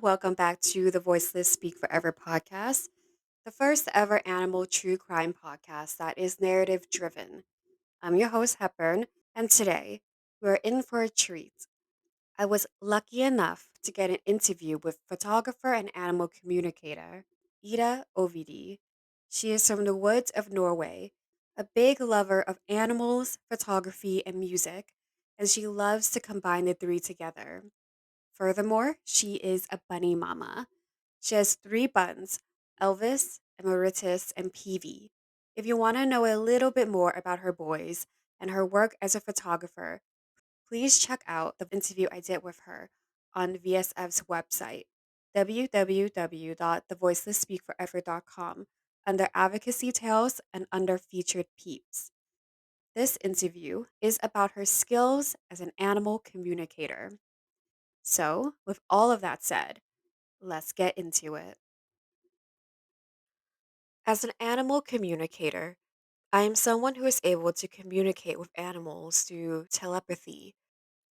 welcome back to the Voiceless Speak Forever podcast, the first ever animal true crime podcast that is narrative driven. I'm your host, Hepburn, and today we're in for a treat. I was lucky enough to get an interview with photographer and animal communicator, Ida Ovedie. She is from the woods of Norway, a big lover of animals, photography, and music, and she loves to combine the three together. Furthermore, she is a bunny mama. She has three buns: Elvis, Emeritus, and Peavy. If you want to know a little bit more about her boys and her work as a photographer, please check out the interview I did with her on VSF's website, www.thevoicelessspeakforever.com, under Advocacy Tales and under Featured Peeps. This interview is about her skills as an animal communicator. So, with all of that said, let's get into it. As an animal communicator, I am someone who is able to communicate with animals through telepathy.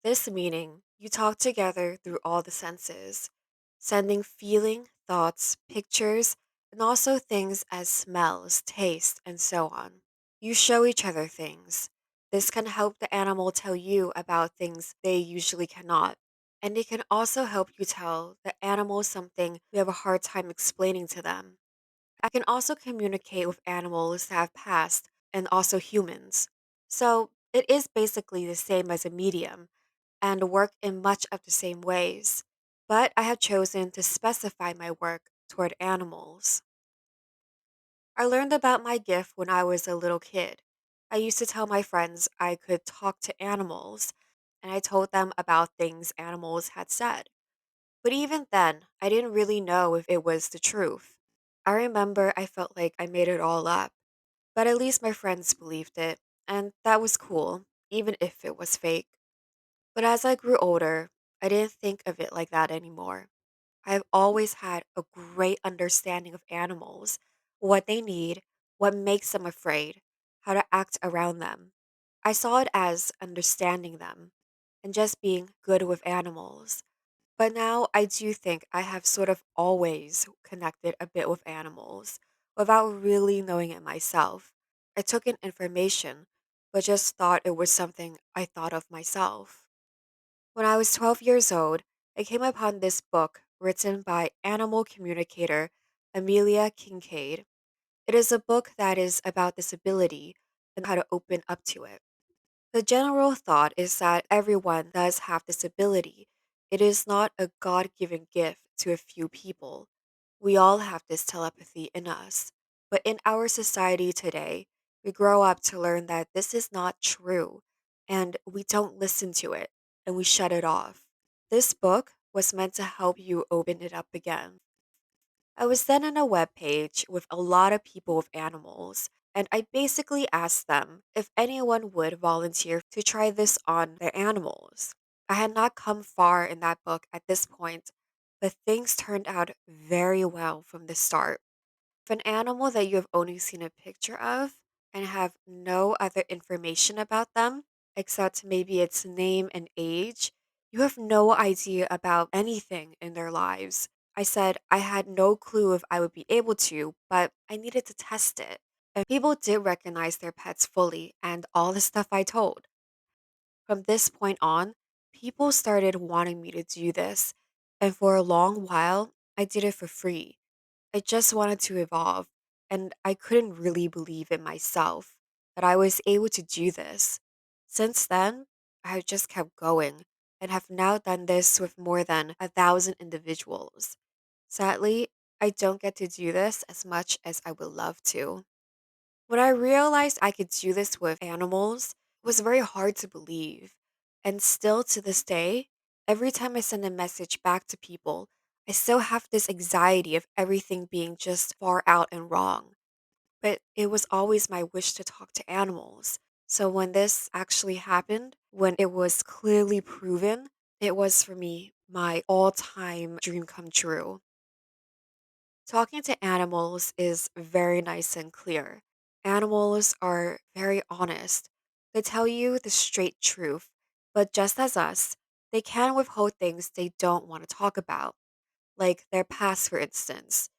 This meaning you talk together through all the senses, sending feeling, thoughts, pictures, and also things as smells, taste, and so on. You show each other things. This can help the animal tell you about things they usually cannot. And it can also help you tell the animal something you have a hard time explaining to them. I can also communicate with animals that have passed and also humans. So it is basically the same as a medium and work in much of the same ways. But I have chosen to specify my work toward animals. I learned about my gift when I was a little kid. I used to tell my friends I could talk to animals, and I told them about things animals had said. But even then, I didn't really know if it was the truth. I remember I felt like I made it all up, but at least my friends believed it, and that was cool, even if it was fake. But as I grew older, I didn't think of it like that anymore. I've always had a great understanding of animals, what they need, what makes them afraid, how to act around them. I saw it as understanding them and just being good with animals. But now I do think I have sort of always connected a bit with animals without really knowing it myself. I took in information, but just thought it was something I thought of myself. When I was 12 years old, I came upon this book written by animal communicator Amelia Kincaid. It is a book that is about disability and how to open up to it. The general thought is that everyone does have disability. It is not a God given gift to a few people. We all have this telepathy in us. But in our society today, we grow up to learn that this is not true, and we don't listen to it, and we shut it off. This book was meant to help you open it up again. I was then on a web page with a lot of people with animals, and I basically asked them if anyone would volunteer to try this on their animals. I had not come far in that book at this point, but things turned out very well from the start. If an animal that you have only seen a picture of and have no other information about them, except maybe its name and age, you have no idea about anything in their lives. I said I had no clue if I would be able to, but I needed to test it. And people did recognize their pets fully and all the stuff I told. From this point on, people started wanting me to do this, and for a long while, I did it for free. I just wanted to evolve, and I couldn't really believe in myself that I was able to do this. Since then, I have just kept going and have now done this with more than 1,000 individuals. Sadly, I don't get to do this as much as I would love to. When I realized I could do this with animals, it was very hard to believe. And still to this day, every time I send a message back to people, I still have this anxiety of everything being just far out and wrong. But it was always my wish to talk to animals. So when this actually happened, when it was clearly proven, it was for me my all time dream come true. Talking to animals is very nice and clear. Animals are very honest. They tell you the straight truth, but just as us, they can withhold things they don't want to talk about. like their past, for instance.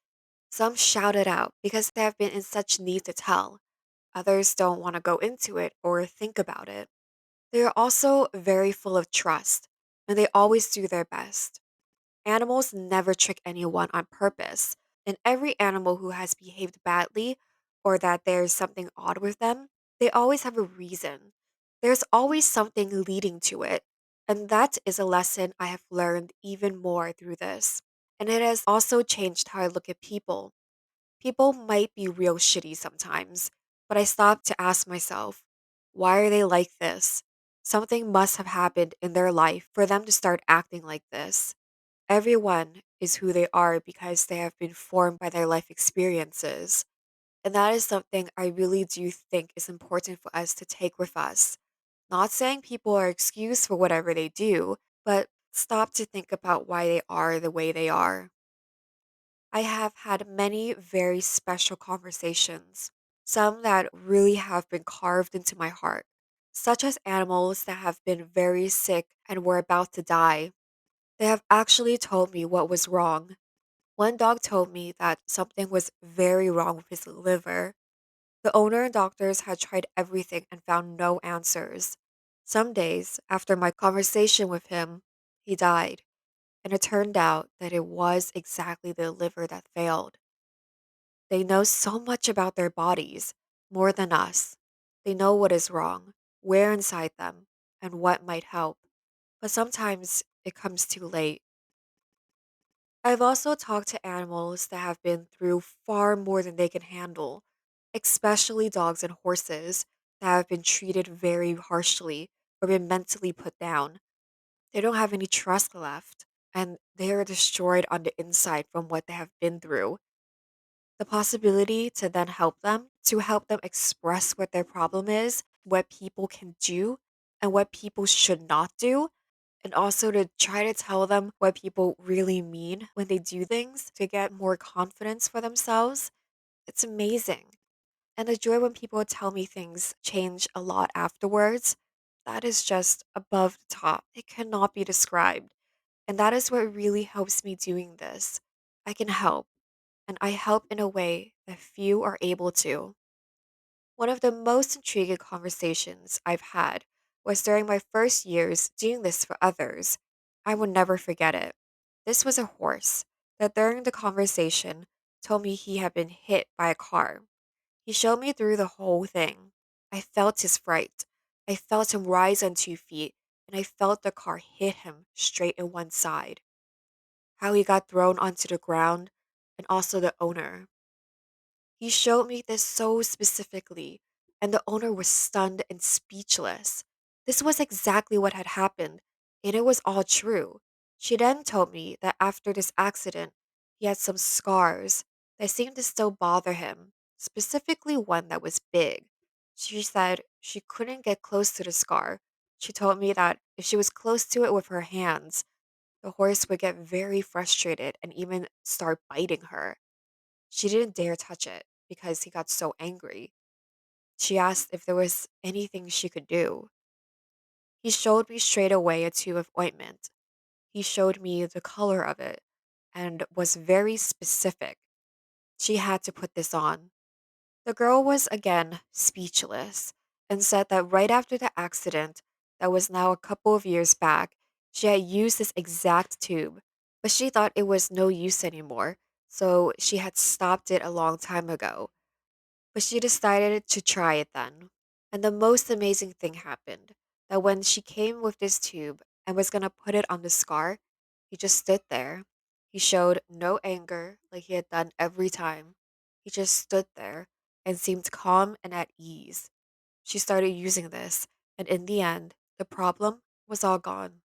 Some shout it out because they have been in such need to tell. Others don't want to go into it or think about it. They are also very full of trust, and they always do their best. Animals never trick anyone on purpose, and every animal who has behaved badly or that there's something odd with them, they always have a reason. There's always something leading to it, and that is a lesson I have learned even more through this. And it has also changed how I look at people. People might be real shitty sometimes, but I stop to ask myself, why are they like this? Something must have happened in their life for them to start acting like this. Everyone is who they are because they have been formed by their life experiences. And that is something I really do think is important for us to take with us. Not saying people are excused for whatever they do, but stop to think about why they are the way they are. I have had many very special conversations, some that really have been carved into my heart, such as animals that have been very sick and were about to die. They have actually told me what was wrong. One dog told me that something was very wrong with his liver. The owner and doctors had tried everything and found no answers. Some days after my conversation with him, he died, and it turned out that it was exactly the liver that failed. They know so much about their bodies, more than us. They know what is wrong, where inside them, and what might help. But sometimes it comes too late. I've also talked to animals that have been through far more than they can handle, especially dogs and horses that have been treated very harshly or been mentally put down. They don't have any trust left, and they are destroyed on the inside from what they have been through. The possibility to then help them express what their problem is, what people can do, and what people should not do, and also to try to tell them what people really mean when they do things to get more confidence for themselves. It's amazing. And the joy when people tell me things change a lot afterwards, that is just above the top. It cannot be described. And that is what really helps me doing this. I can help, and I help in a way that few are able to. One of the most intriguing conversations I've had was during my first years doing this for others. I will never forget it. This was a horse that during the conversation told me he had been hit by a car. He showed me through the whole thing. I felt his fright. I felt him rise on 2 feet, and I felt the car hit him straight in one side. How he got thrown onto the ground, and also the owner. He showed me this so specifically, and the owner was stunned and speechless. This was exactly what had happened, and it was all true. She then told me that after this accident, he had some scars that seemed to still bother him, specifically one that was big. She said she couldn't get close to the scar. She told me that if she was close to it with her hands, the horse would get very frustrated and even start biting her. She didn't dare touch it because he got so angry. She asked if there was anything she could do. He showed me straight away a tube of ointment. He showed me the color of it and was very specific. She had to put this on. The girl was again speechless and said that right after the accident, that was now a couple of years back, she had used this exact tube, but she thought it was no use anymore, so she had stopped it a long time ago. But she decided to try it then. And the most amazing thing happened that when she came with this tube and was going to put it on the scar, he just stood there. He showed no anger like he had done every time. He just stood there and seemed calm and at ease. She started using this, and in the end, the problem was all gone.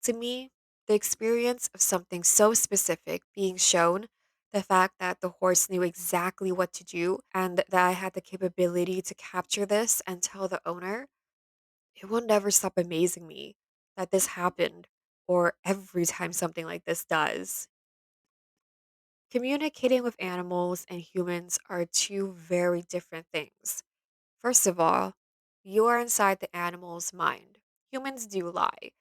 To me, the experience of something so specific being shown, the fact that the horse knew exactly what to do, and that I had the capability to capture this and tell the owner, it will never stop amazing me that this happened, or every time something like this does. Communicating with animals and humans are two very different things. First of all, you are inside the animal's mind. Humans do lie.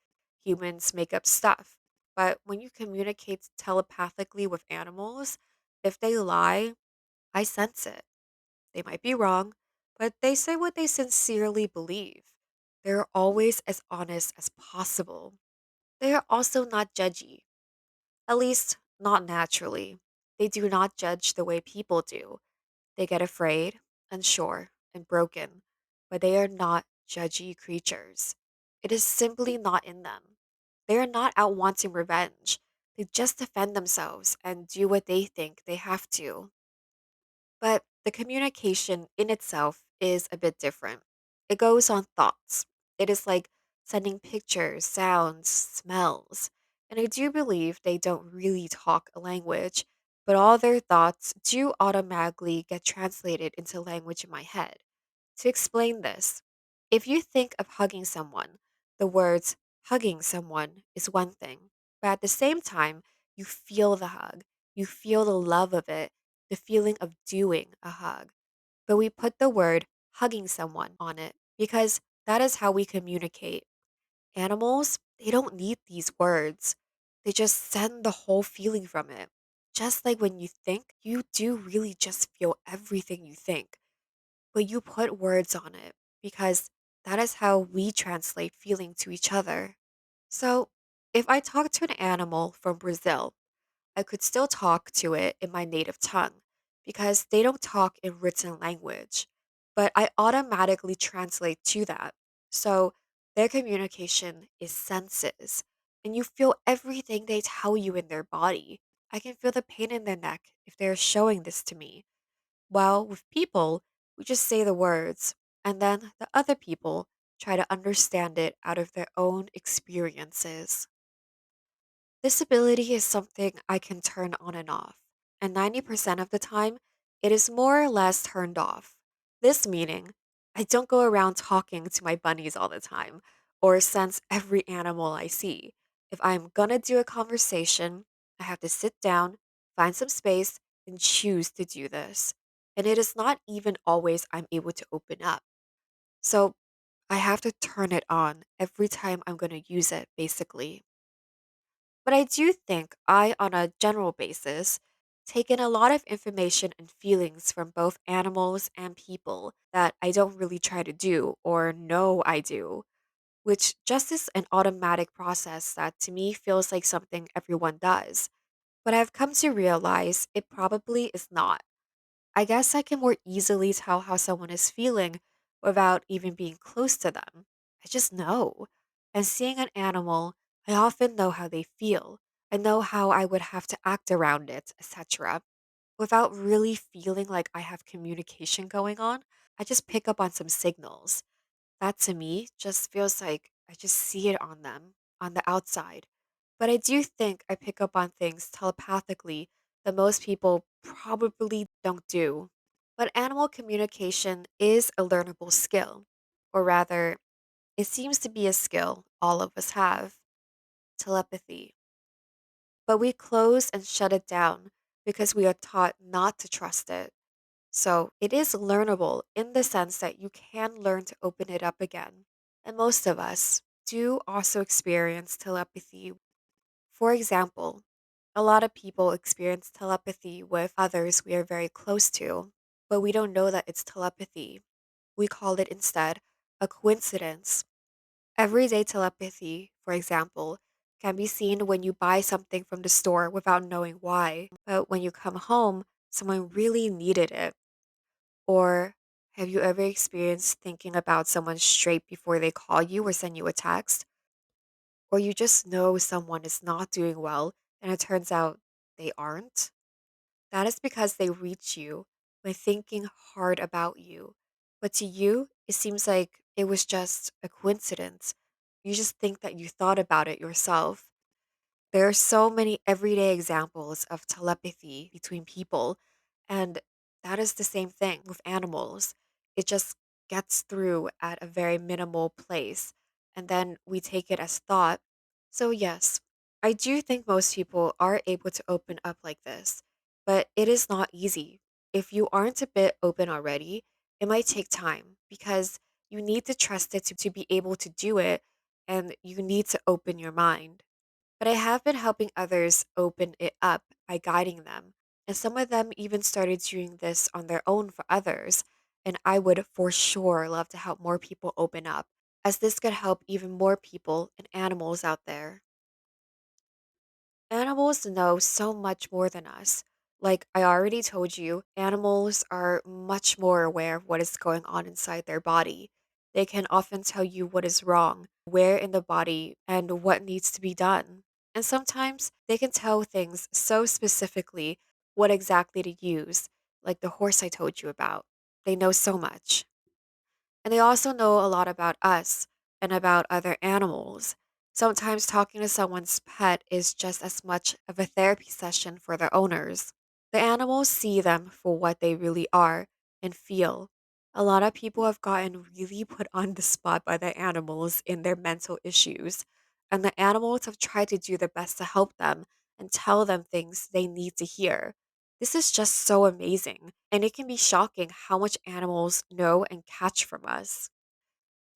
Humans make up stuff. But when you communicate telepathically with animals, if they lie, I sense it. They might be wrong, but they say what they sincerely believe. They're always as honest as possible. They are also not judgy, at least not naturally. They do not judge the way people do. They get afraid, unsure, and broken, but they are not judgy creatures. It is simply not in them. They are not out wanting revenge. They just defend themselves and do what they think they have to. But the communication in itself is a bit different. It goes on thoughts. It is like sending pictures, sounds, smells. And I do believe they don't really talk a language, but all their thoughts do automatically get translated into language in my head. To explain this, if you think of hugging someone, the words hugging someone is one thing, but at the same time, you feel the hug. You feel the love of it, the feeling of doing a hug. But we put the word hugging someone on it because that is how we communicate. Animals, they don't need these words, they just send the whole feeling from it. Just like when you think, you do really just feel everything you think, but you put words on it because that is how we translate feeling to each other. So, if I talk to an animal from Brazil, I could still talk to it in my native tongue because they don't talk in written language, but I automatically translate to that. So, their communication is senses, and you feel everything they tell you in their body. I can feel the pain in their neck if they're showing this to me. While with people, we just say the words, and then the other people try to understand it out of their own experiences. This ability is something I can turn on and off, and 90% of the time, it is more or less turned off. This meaning, I don't go around talking to my bunnies all the time or sense every animal I see. If I'm gonna do a conversation, I have to sit down, find some space, and choose to do this. And it is not even always I'm able to open up. So I have to turn it on every time I'm gonna use it, basically. But I do think I, on a general basis, take in a lot of information and feelings from both animals and people that I don't really try to do or know I do, which just is an automatic process that to me feels like something everyone does. But I've come to realize it probably is not. I guess I can more easily tell how someone is feeling without even being close to them. I just know. And seeing an animal, I often know how they feel. I know how I would have to act around it, etc. Without really feeling like I have communication going on, I just pick up on some signals. That to me just feels like I just see it on them, on the outside. But I do think I pick up on things telepathically that most people probably don't do. But animal communication is a learnable skill, or rather, it seems to be a skill all of us have telepathy. But we close and shut it down because we are taught not to trust it. So it is learnable in the sense that you can learn to open it up again. And most of us do also experience telepathy. For example, a lot of people experience telepathy with others we are very close to, but we don't know that it's telepathy. We call it instead a coincidence. Everyday telepathy, for example, can be seen when you buy something from the store without knowing why, but when you come home, someone really needed it. Or have you ever experienced thinking about someone straight before they call you or send you a text? Or you just know someone is not doing well and it turns out they aren't? That is because they reach you by thinking hard about you. But to you, it seems like it was just a coincidence. You just think that you thought about it yourself. There are so many everyday examples of telepathy between people, and that is the same thing with animals. It just gets through at a very minimal place, and then we take it as thought. So, yes, I do think most people are able to open up like this, but it is not easy. If you aren't a bit open already, it might take time because you need to trust it to be able to do it, and you need to open your mind. but I have been helping others open it up by guiding them. And some of them even started doing this on their own for others. And I would for sure love to help more people open up, as this could help even more people and animals out there. Animals know so much more than us. Like I already told you, animals are much more aware of what is going on inside their body. They can often tell you what is wrong, where in the body, and what needs to be done. And sometimes they can tell things so specifically what exactly to use, like the horse I told you about. They know so much. And they also know a lot about us and about other animals. Sometimes talking to someone's pet is just as much of a therapy session for their owners. The animals see them for what they really are and feel. A lot of people have gotten really put on the spot by the animals in their mental issues, and the animals have tried to do their best to help them and tell them things they need to hear. This is just so amazing, and it can be shocking how much animals know and catch from us.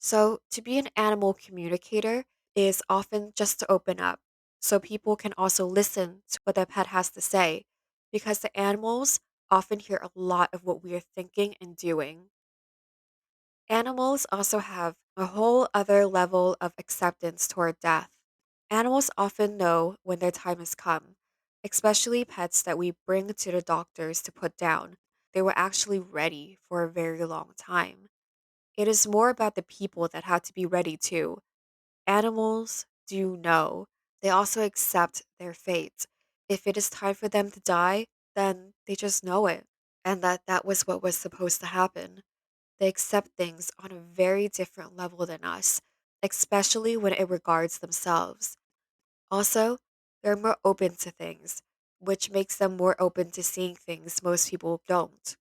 So, to be an animal communicator is often just to open up, so people can also listen to what their pet has to say, because the animals often hear a lot of what we are thinking and doing. Animals also have a whole other level of acceptance toward death. Animals often know when their time has come, especially pets that we bring to the doctors to put down. They were actually ready for a very long time. It is more about the people that have to be ready too. Animals do know. They also accept their fate. If it is time for them to die, then they just know it, and that was what was supposed to happen. They accept things on a very different level than us, especially when it regards themselves. Also, they're more open to things, which makes them more open to seeing things most people don't.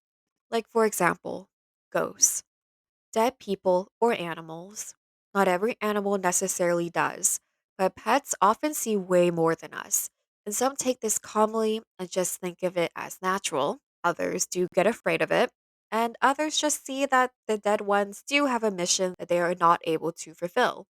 Like, for example, ghosts, dead people, or animals. Not every animal necessarily does, but pets often see way more than us. And some take this calmly and just think of it as natural. Others do get afraid of it. And others just see that the dead ones do have a mission that they are not able to fulfill.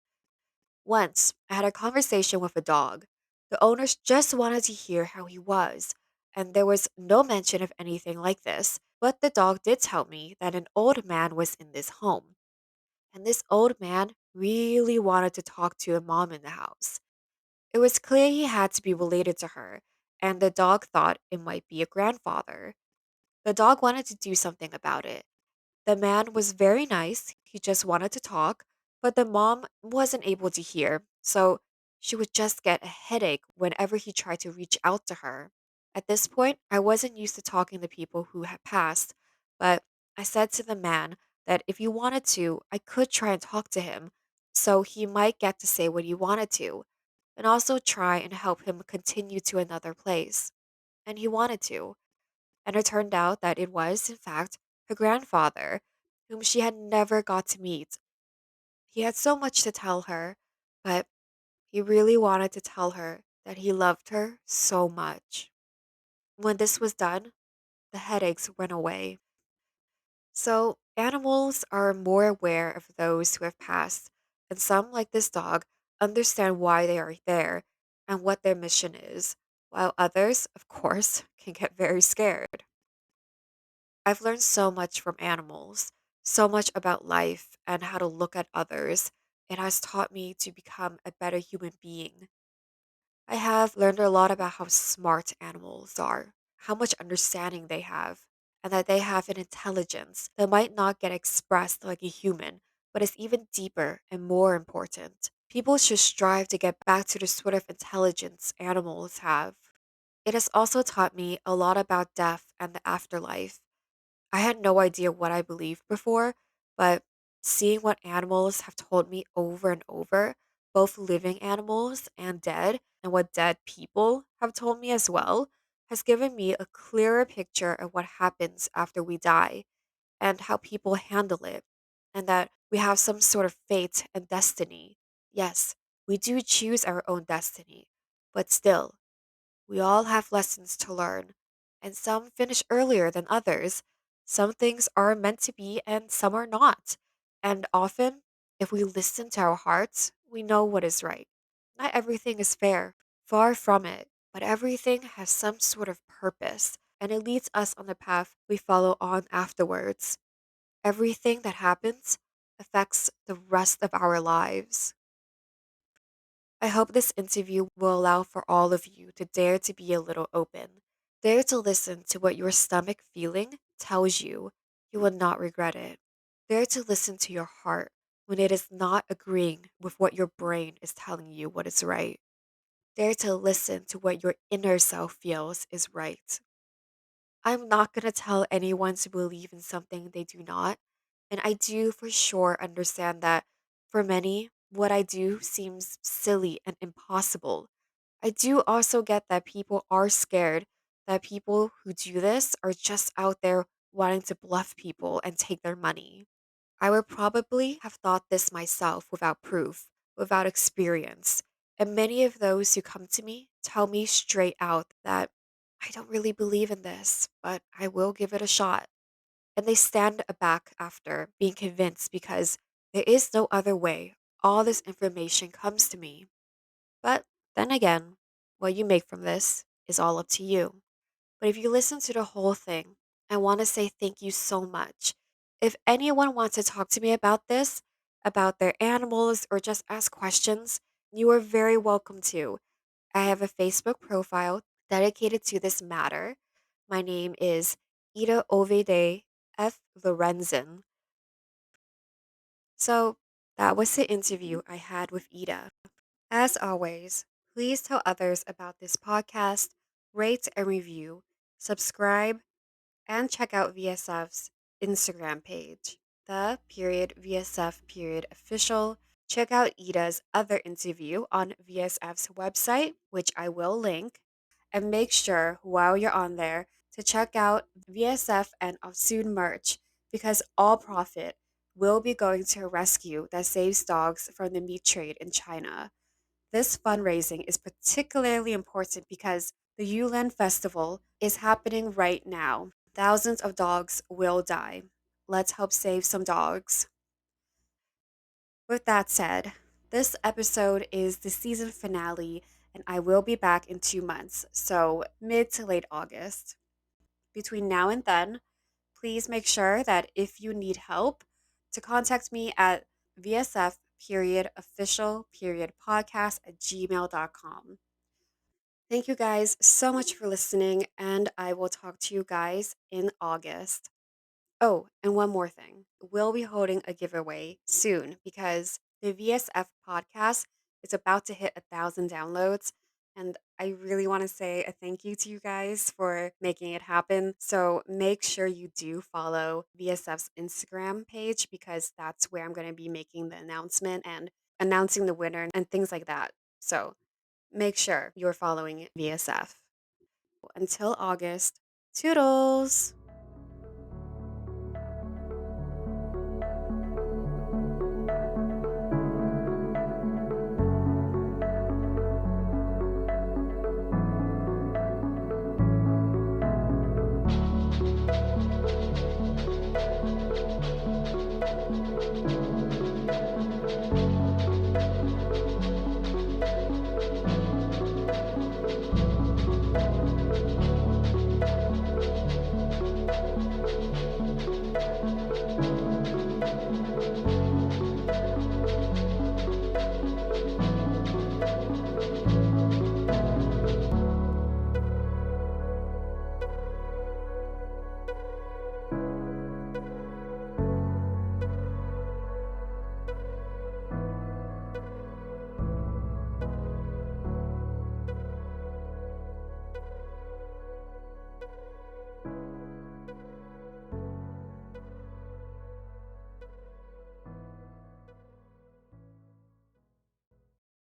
Once, I had a conversation with a dog. The owners just wanted to hear how he was, and there was no mention of anything like this. But the dog did tell me that an old man was in this home, and this old man really wanted to talk to a mom in the house. It was clear he had to be related to her, and the dog thought it might be a grandfather. The dog wanted to do something about it. The man was very nice. He just wanted to talk, but the mom wasn't able to hear, so she would just get a headache whenever he tried to reach out to her. At this point, I wasn't used to talking to people who had passed, but I said to the man that if he wanted to, I could try and talk to him, so he might get to say what he wanted to, and also try and help him continue to another place. And he wanted to. And it turned out that it was, in fact, her grandfather, whom she had never got to meet. He had so much to tell her, but he really wanted to tell her that he loved her so much. When this was done, the headaches went away. So, animals are more aware of those who have passed, and some, like this dog, understand why they are there and what their mission is, while others, of course, can get very scared. I've learned so much from animals, so much about life and how to look at others. It has taught me to become a better human being. I have learned a lot about how smart animals are, how much understanding they have, and that they have an intelligence that might not get expressed like a human, but is even deeper and more important. People should strive to get back to the sort of intelligence animals have. It has also taught me a lot about death and the afterlife. I had no idea what I believed before, but seeing what animals have told me over and over, both living animals and dead, and what dead people have told me as well, has given me a clearer picture of what happens after we die and how people handle it, and that we have some sort of fate and destiny. Yes, we do choose our own destiny, but still, we all have lessons to learn, and some finish earlier than others. Some things are meant to be, and some are not. And often, if we listen to our hearts, we know what is right. Not everything is fair. Far from it, but everything has some sort of purpose, and it leads us on the path we follow on afterwards. Everything that happens affects the rest of our lives. I hope this interview will allow for all of you to dare to be a little open. Dare to listen to what your stomach feeling tells you. You will not regret it. Dare to listen to your heart when it is not agreeing with what your brain is telling you what is right. Dare to listen to what your inner self feels is right. I'm not going to tell anyone to believe in something they do not. And I do for sure understand that for many, what I do seems silly and impossible. I do also get that people are scared that people who do this are just out there wanting to bluff people and take their money. I would probably have thought this myself without proof, without experience. And many of those who come to me tell me straight out that I don't really believe in this, but I will give it a shot. And they stand aback after being convinced because there is no other way. All this information comes to me. But then again, what you make from this is all up to you. But if you listen to the whole thing, I want to say thank you so much. If anyone wants to talk to me about this, about their animals, or just ask questions, you are very welcome to. I have a Facebook profile dedicated to this matter. My name is Ida Ovedie F. Lorenzen. So that was the interview I had with Ida. As always, please tell others about this podcast, rate and review, subscribe, and check out VSF's Instagram page, the period VSF period official. Check out Ida's other interview on VSF's website, which I will link. And make sure while you're on there to check out VSF and Osun merch because all profit will be going to a rescue that saves dogs from the meat trade in China. This fundraising is particularly important because the Yulen Festival is happening right now. Thousands of dogs will die. Let's help save some dogs. With that said, this episode is the season finale, and I will be back in 2 months, so mid to late August. Between now and then, please make sure that if you need help, to contact me at VSF period official period podcast at gmail.com. Thank you guys so much for listening, and I will talk to you guys in August. Oh, and one more thing. We'll be holding a giveaway soon because the VSF podcast is about to hit 1,000 downloads. And I really want to say a thank you to you guys for making it happen. So make sure you do follow VSF's Instagram page because that's where I'm going to be making the announcement and announcing the winner and things like that. So make sure you're following VSF. Until August, toodles!